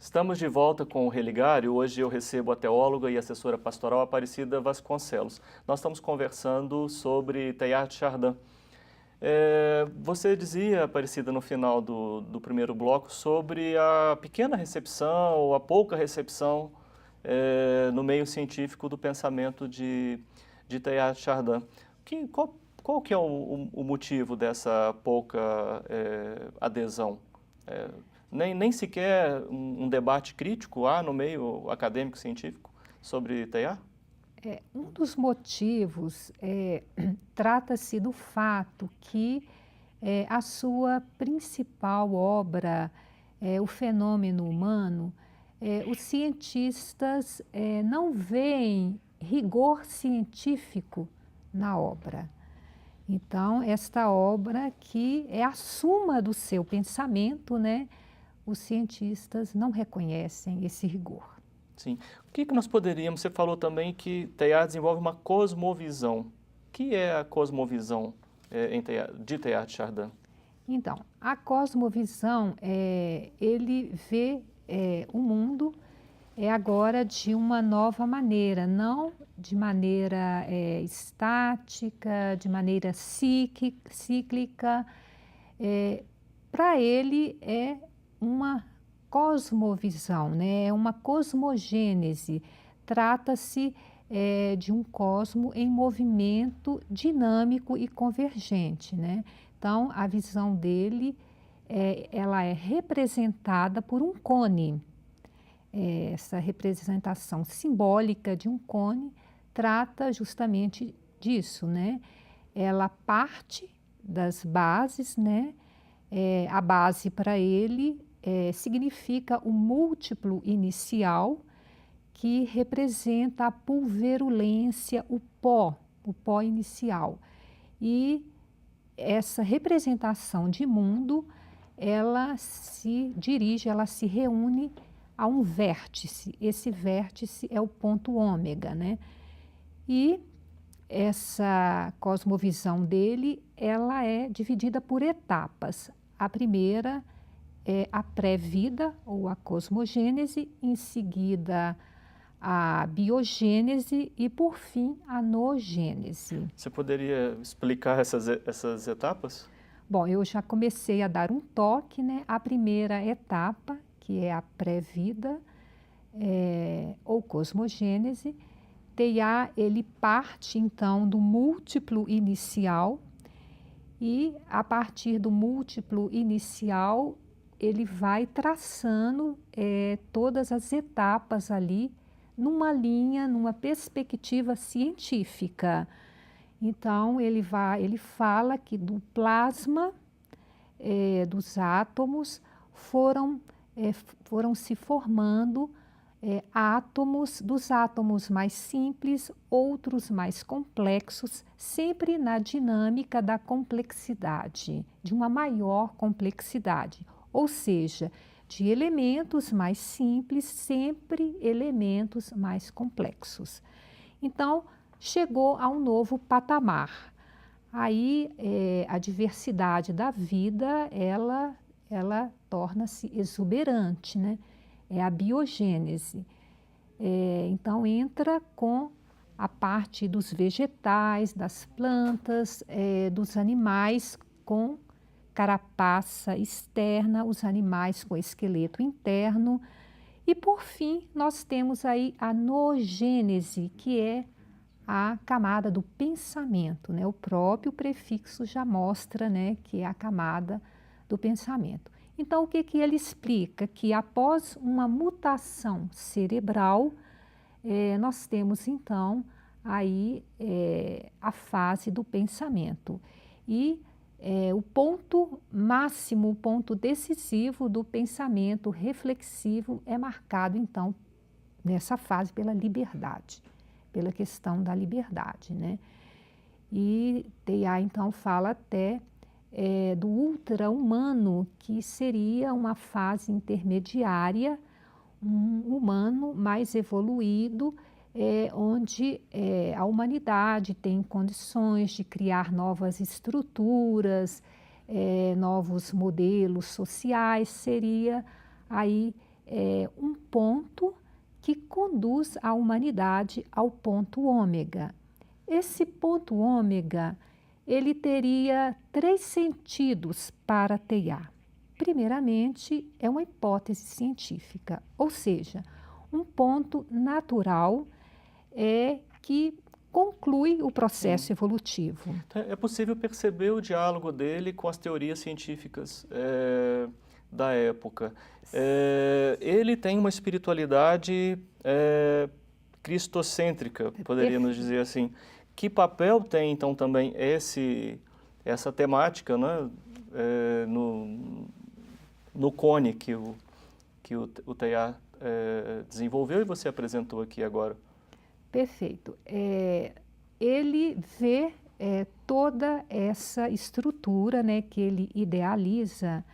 Estamos de volta com o Religário. Hoje eu recebo a teóloga e assessora pastoral Aparecida Vasconcelos. Nós estamos conversando sobre Teilhard de Chardin. Você dizia, Aparecida, no final do primeiro bloco, sobre a pequena recepção, ou a pouca recepção no meio científico do pensamento de Teilhard de Chardin. Qual que é o motivo dessa pouca adesão? Nem sequer um debate crítico há no meio acadêmico científico sobre Teilhard? Um dos motivos trata-se do fato que a sua principal obra, O Fenômeno Humano, os cientistas não veem rigor científico na obra. Então, esta obra que é a suma do seu pensamento, né, os cientistas não reconhecem esse rigor. Sim. O que nós poderíamos... Você falou também que Teilhard desenvolve uma cosmovisão. O que é a cosmovisão de Teilhard de Chardin? Então, a cosmovisão, ele vê o mundo agora de uma nova maneira, não de maneira estática, de maneira cíclica. Para ele é uma cosmovisão, né? É uma cosmogênese. Trata-se de um cosmo em movimento dinâmico e convergente, né? Então, a visão dele ela é representada por um cone. Essa representação simbólica de um cone trata justamente disso, né? Ela parte das bases, né? A base para ele significa o múltiplo inicial, que representa a pulverulência, o pó inicial. E essa representação de mundo, ela se dirige, ela se reúne a um vértice. Esse vértice é o ponto ômega, né? E essa cosmovisão dele, ela é dividida por etapas. A primeira é a pré-vida, ou a cosmogênese, em seguida a biogênese e, por fim, a noogênese. Você poderia explicar essas etapas? Bom, eu já comecei a dar um toque, né? A primeira etapa, que é a pré-vida, ou cosmogênese. Teilhard, ele parte, então, do múltiplo inicial e, a partir do múltiplo inicial, ele vai traçando todas as etapas ali numa linha, numa perspectiva científica. Então, ele fala que do plasma dos átomos foram se formando átomos, dos átomos mais simples, outros mais complexos, sempre na dinâmica da complexidade, de uma maior complexidade. Ou seja, de elementos mais simples, sempre elementos mais complexos. Então, chegou a um novo patamar. Aí, a diversidade da vida, ela torna-se exuberante, né? É a biogênese. Então, entra com a parte dos vegetais, das plantas, dos animais com carapaça externa, os animais com esqueleto interno. E, por fim, nós temos aí a noogênese, que é a camada do pensamento, né? O próprio prefixo já mostra, né, que é a camada do pensamento. Então, o que ele explica? Que após uma mutação cerebral, nós temos, então, aí a fase do pensamento. E o ponto máximo, o ponto decisivo do pensamento reflexivo é marcado, então, nessa fase pela liberdade, pela questão da liberdade, né? E Teilhard, então, fala até do ultra-humano, que seria uma fase intermediária, um humano mais evoluído, onde a humanidade tem condições de criar novas estruturas, novos modelos sociais. Seria aí um ponto que conduz a humanidade ao ponto ômega. Esse ponto ômega, ele teria 3 sentidos para Teilhard. Primeiramente, é uma hipótese científica, ou seja, um ponto natural que conclui o processo evolutivo. Então, é possível perceber o diálogo dele com as teorias científicas da época. Ele tem uma espiritualidade cristocêntrica, poderíamos dizer assim. Que papel tem, então, também essa temática, né, no Cone que o Teilhard desenvolveu e você apresentou aqui agora? Perfeito. Ele vê toda essa estrutura, né, que ele idealiza.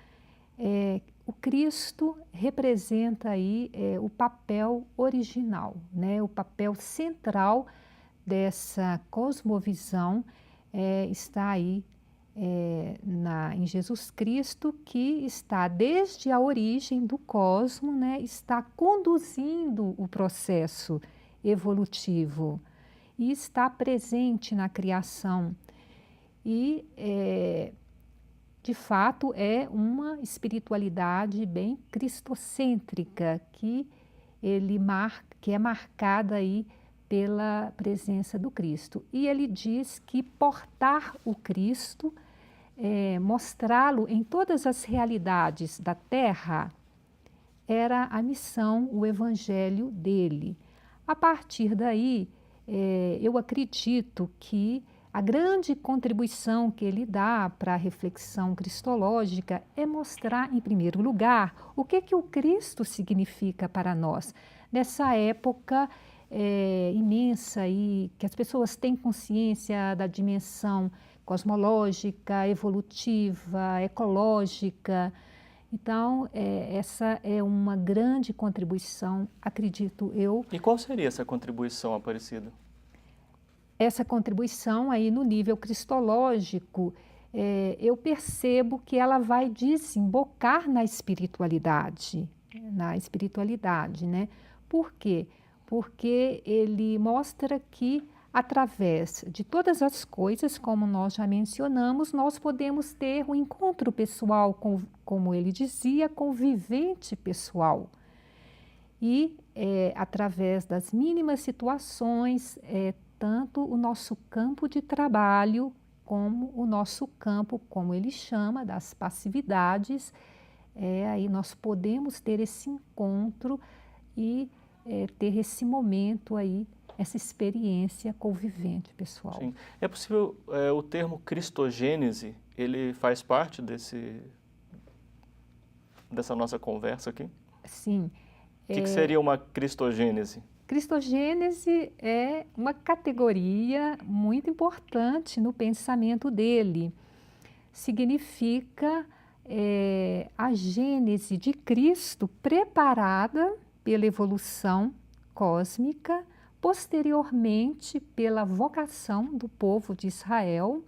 O Cristo representa aí o papel original, né, o papel central dessa cosmovisão está aí em Jesus Cristo, que está desde a origem do cosmo, né, está conduzindo o processo evolutivo e está presente na criação. E, de fato, é uma espiritualidade bem cristocêntrica que é marcada aí pela presença do Cristo. E ele diz que portar o Cristo, mostrá-lo em todas as realidades da Terra, era a missão, o evangelho dele. A partir daí, eu acredito que a grande contribuição que ele dá para a reflexão cristológica é mostrar, em primeiro lugar, o que o Cristo significa para nós. Nessa época imensa e que as pessoas têm consciência da dimensão cosmológica, evolutiva, ecológica. Então, essa é uma grande contribuição, acredito eu. E qual seria essa contribuição, Aparecida? Essa contribuição aí no nível cristológico, eu percebo que ela vai desembocar na espiritualidade, né? Por quê? Porque ele mostra que, através de todas as coisas, como nós já mencionamos, nós podemos ter um encontro pessoal, como ele dizia, com o vivente pessoal. E, através das mínimas situações, tanto o nosso campo de trabalho, como o nosso campo, como ele chama, das passividades, aí nós podemos ter esse encontro e ter esse momento aí, essa experiência convivente pessoal. Sim. É possível, o termo cristogênese, ele faz parte dessa nossa conversa aqui? Sim. O que seria uma cristogênese? Cristogênese é uma categoria muito importante no pensamento dele. Significa a gênese de Cristo preparada pela evolução cósmica, posteriormente pela vocação do povo de Israel.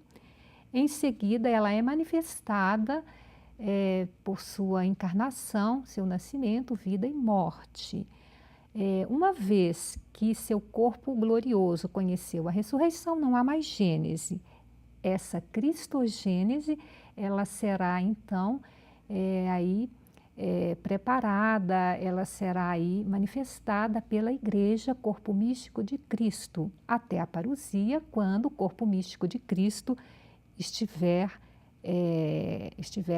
Em seguida, ela é manifestada por sua encarnação, seu nascimento, vida e morte. Uma vez que seu corpo glorioso conheceu a ressurreição, não há mais gênese. Essa cristogênese, ela será então preparada, ela será aí manifestada pela Igreja, corpo místico de Cristo, até a parousia, quando o corpo místico de Cristo estiver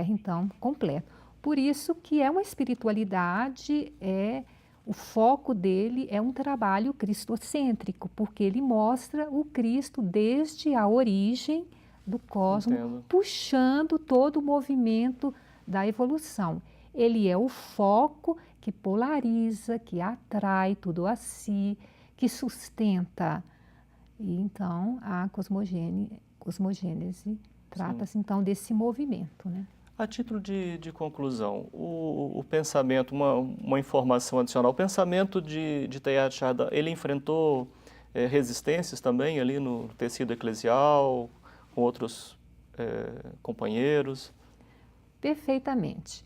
então completo. Por isso que é uma espiritualidade, o foco dele é um trabalho cristocêntrico, porque ele mostra o Cristo desde a origem do cosmos, Entendo. puxando todo o movimento da evolução. Ele é o foco que polariza, que atrai tudo a si, que sustenta. E então a cosmogênese trata-se então desse movimento, né? A título de conclusão, o pensamento, uma informação adicional, o pensamento de Teilhard de Chardin, ele enfrentou resistências também ali no tecido eclesial, com outros companheiros? Perfeitamente.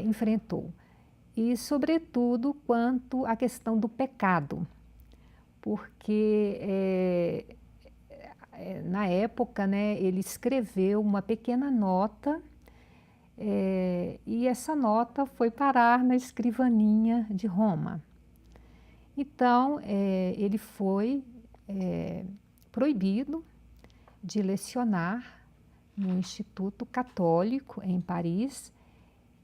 Enfrentou. e, sobretudo, quanto à questão do pecado, porque na época, né, ele escreveu uma pequena nota e essa nota foi parar na escrivaninha de Roma. Então, ele foi proibido de lecionar no Instituto Católico em Paris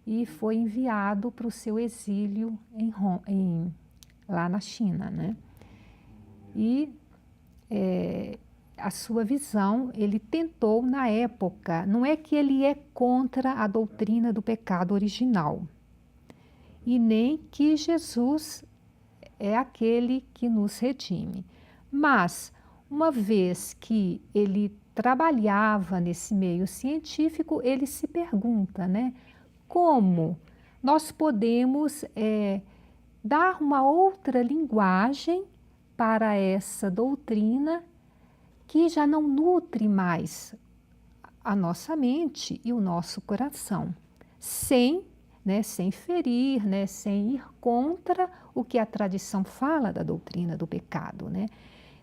e foi enviado para o seu exílio lá na China, né? E a sua visão, ele tentou na época, não é que ele é contra a doutrina do pecado original, e nem que Jesus é aquele que nos redime, mas uma vez que ele trabalhava nesse meio científico, ele se pergunta, né, como nós podemos dar uma outra linguagem para essa doutrina que já não nutre mais a nossa mente e o nosso coração, sem ferir, né, sem ir contra o que a tradição fala da doutrina do pecado, né?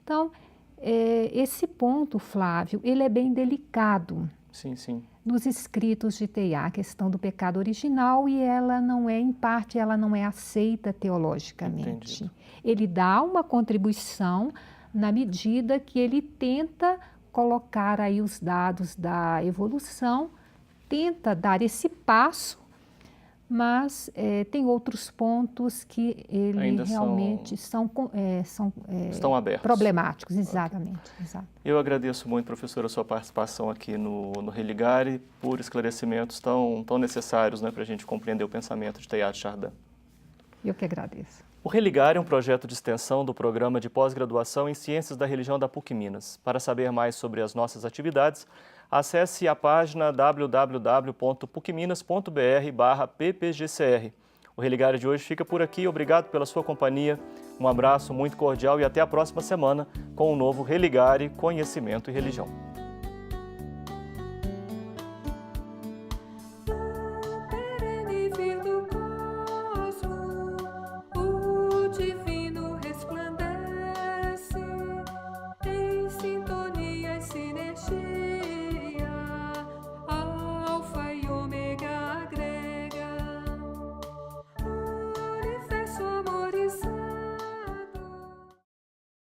Então, esse ponto, Flávio, ele é bem delicado. Sim, sim. Nos escritos de Teilhard, a questão do pecado original, e ela não é, em parte, ela não é aceita teologicamente. Entendido. Ele dá uma contribuição na medida que ele tenta colocar aí os dados da evolução, tenta dar esse passo, mas tem outros pontos que ele Ainda realmente estão abertos. problemáticos, exatamente. Okay. Exato. Eu agradeço muito, professora, a sua participação aqui no Religare, por esclarecimentos tão necessários, né, para a gente compreender o pensamento de Teilhard de Chardin. Eu que agradeço. O Religare é um projeto de extensão do programa de pós-graduação em Ciências da Religião da PUC-Minas. Para saber mais sobre as nossas atividades, acesse a página www.pucminas.br/ppgcr. O Religare de hoje fica por aqui. Obrigado pela sua companhia. Um abraço muito cordial e até a próxima semana com o novo Religare Conhecimento e Religião.